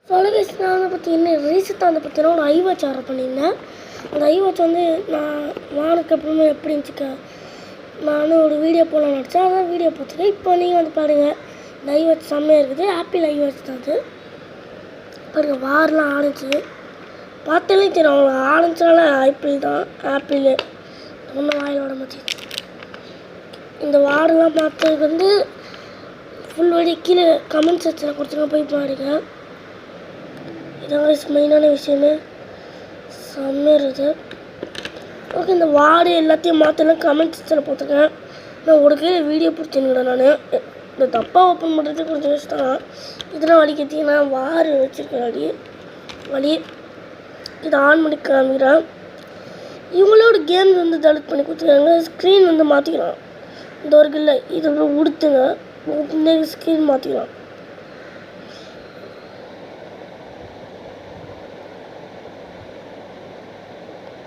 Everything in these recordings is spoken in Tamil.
தொலைபேசி நான் வந்து பார்த்தீங்கன்னா ரீசெண்டாக வந்து பார்த்தீங்கன்னா ஒரு ஐவாட்ச் ஆர்டர் பண்ணியிருந்தேன். அந்த ஐவாட்ச் வந்து நான் வாங்கினதுக்கு அப்புறமா எப்படி இருந்துச்சுக்கா நானும் ஒரு வீடியோ போடலான்னு நினச்சேன். அதான் வீடியோ பார்த்துருக்கேன். இப்போ நீங்கள் வந்து பாருங்கள், இந்த ஐவாட்ச் செம்மையாக இருக்குது. ஆப்பிள் ஐவாட்ச் தான் அது. பாருங்கள் வாரெலாம் ஆரஞ்சு பார்த்தாலே தெரியும். அவங்க ஆரஞ்சால ஆப்பிள் தான். ஆப்பிள் ஒன்றும் வாயில் விட மாட்டேன். இந்த வாரெலாம் பார்த்ததுக்கு வந்து ஃபுல் வீடியோ கீழே கமெண்ட் செக்ஷனில் கொடுத்துருங்க, போய் பாருங்க. இதான் மெயினான விஷயமே செம்மையாக இருக்குது. ஓகே, இந்த வார்டு எல்லாத்தையும் மாற்றலாம் கமெண்ட் செக்ஷனில் போட்டிருக்கேன். நான் ஒரு கையில் வீடியோ பிடிச்சிருந்தேன். நான் இந்த தப்பாக ஓப்பன் பண்ணுறதுக்கு கொஞ்சம் கஷ்டம். இதெல்லாம் வலிக்கிறதுக்கு நான் வார் வச்சுருக்கேன். வலி இதை ஆன் பண்ணி காமிக்கிறேன். இவங்களோட கேம் வந்து டெலிட் பண்ணி கொடுத்துருக்காங்க. ஸ்க்ரீன் வந்து மாற்றிக்கலாம். இந்த ஒரு இல்லை இது உடுத்துங்க, ஸ்க்ரீன் மாற்றிக்கலாம்.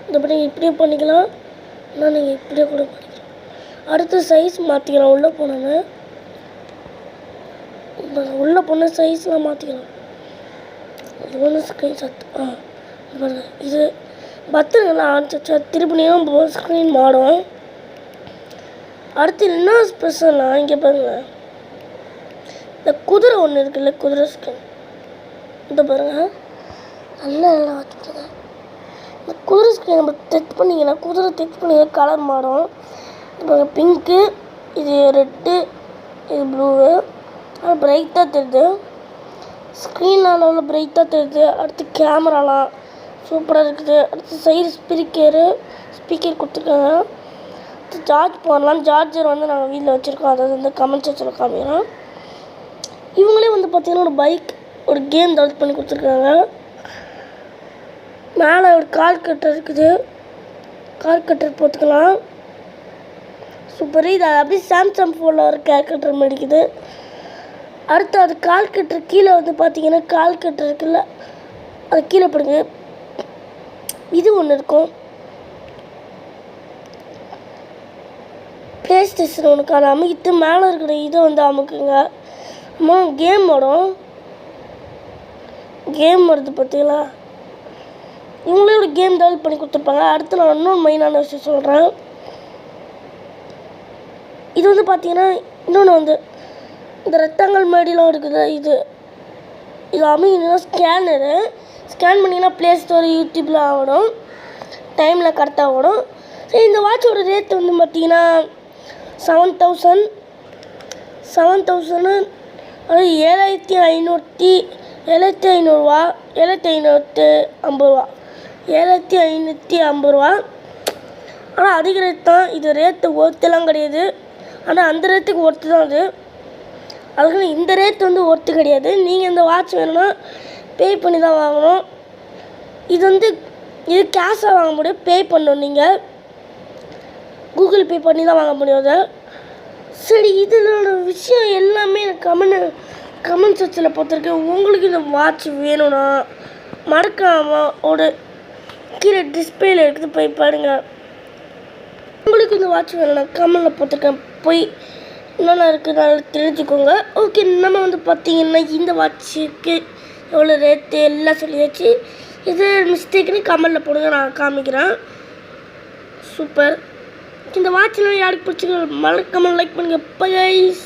இந்த படி இப்படியே பண்ணிக்கலாம், ஆனால் நீங்கள் இப்படியே கூட பண்ணிக்கலாம். அடுத்த சைஸ் மாற்றிக்கலாம். உள்ளே போனோன்னு உள்ளே போன சைஸ்லாம் மாற்றிக்கலாம். இது ஒன்று ஸ்க்ரீன் சத்து இது பத்தனெல்லாம் ஆரம்பிச்சா திருப்பினையும் ஸ்க்ரீன் மாடும். அடுத்து என்ன ஸ்பெஷல்னா இங்கே பாருங்கள், இந்த குதிரை ஒன்று இருக்குல்ல, குதிரை ஸ்கின் இந்த பாருங்கள் நல்லா எல்லாம் வச்சுருங்க. இந்த குதிரை ஸ்கின் நம்ம டச் பண்ணிங்கன்னா குதிரை டச் பண்ணிங்கன்னா கலர் மாறும். இப்போ பிங்க்கு, இது ரெட்டு, இது ப்ளூவு. அது பிரைட்டாக தெரியுது. ஸ்க்ரீன்லாம் நல்லா பிரைட்டாக தெரியுது. அடுத்து கேமராலாம் சூப்பராக இருக்குது. அடுத்து சைடு ஸ்பீக்கர் கொடுத்துருக்காங்க. அடுத்து சார்ஜ் போடலாம். சார்ஜர் வந்து நாங்கள் வீட்டில் வச்சுருக்கோம். அதாவது வந்து கமெண்ட் செக்ஷனில் காமிக்கிறோம். இவங்களே வந்து பார்த்திங்கன்னா ஒரு பைக் ஒரு கேம் டெவலப் பண்ணி கொடுத்துருக்காங்க. மேலே ஒரு கால் கட்டர் இருக்குது. கால் கட்டர் போட்டுக்கலாம். சூப்பர். இது அப்படியே சாம்சங் ஃபோனில் ஒரு கால் கட்டர் மாடிக்குது. அடுத்து அது கால் கட்டர் கீழே வந்து பார்த்தீங்கன்னா கால் கட்டர் இருக்குல்ல, அது கீழே போடுங்க. இது ஒன்று இருக்கும். ப்ளே ஸ்டேஷன் ஒன்று அதை அமைக்கிட்டு மேலே இருக்கிற இதை வந்து அமுக்குங்க. கேம் வரும். கேம் வருது பார்த்தீங்களா, இவங்களே ஒரு கேம் டெவலப் பண்ணி கொடுத்துருப்பாங்க. அடுத்து நான் இன்னொரு மெயினான விஷயம் சொல்கிறேன். இது வந்து பார்த்தீங்கன்னா இன்னொன்று வந்து இந்த ரெக்டாங்கல் மாதிரிலாம் இருக்குது. இது அமைங்கன்னா ஸ்கேனரு. ஸ்கேன் பண்ணிங்கன்னா ப்ளே ஸ்டோர் யூடியூப்பில் ஆகணும், டைமில் கரெக்டாக ஓடும். சரி, இந்த வாட்சோட ரேட் வந்து பார்த்தீங்கன்னா 7,000 அது 7,500 ரூபா, 7,550 ரூபா, 7,550 ரூபா. ஆனால் அதிக ரேட் தான். இது ரேட்டு ஒர்த்தெல்லாம் கிடையாது. ஆனால் அந்த ரேட்டுக்கு ஒர்த்து தான் அது. அதுக்கு இந்த ரேட் வந்து ஒர்த்து கிடையாது. நீங்கள் இந்த வாட்ச் வேணும்னா பே பண்ணி தான் வாங்கணும். இது கேஷாக வாங்க முடியும், பே பண்ணணும். நீங்கள் கூகுள் பே பண்ணி தான் வாங்க முடியும் அதை. சரி, இதனோட விஷயம் எல்லாமே கமெண்ட் செக்ஷனில் பார்த்துருக்கேன். உங்களுக்கு இந்த வாட்ச் வேணும்னா மறக்காமல் ஒரு கீழே டிஸ்பிளேல இருக்குது, போய் பாருங்கள். உங்களுக்கு இந்த வாட்ச் வேணும்னா கமெண்டில் பார்த்துருக்கேன், போய் என்னென்ன இருக்குது நல்லா தெரிஞ்சுக்கோங்க. ஓகே, நம்ம வந்து பார்த்திங்கன்னா இந்த வாட்சுக்கு எவ்வளோ ரேட்டு எல்லாம் சொல்லியாச்சு. இது மிஸ்டேக்குன்னு கமெண்டில் போடுங்க, நான் காமிக்கிறேன். சூப்பர். இந்த வாட்ச்லாம் யாருக்கு பிடிச்சிக்க மறக்காமல் லைக் பண்ணுங்கள். Bye guys.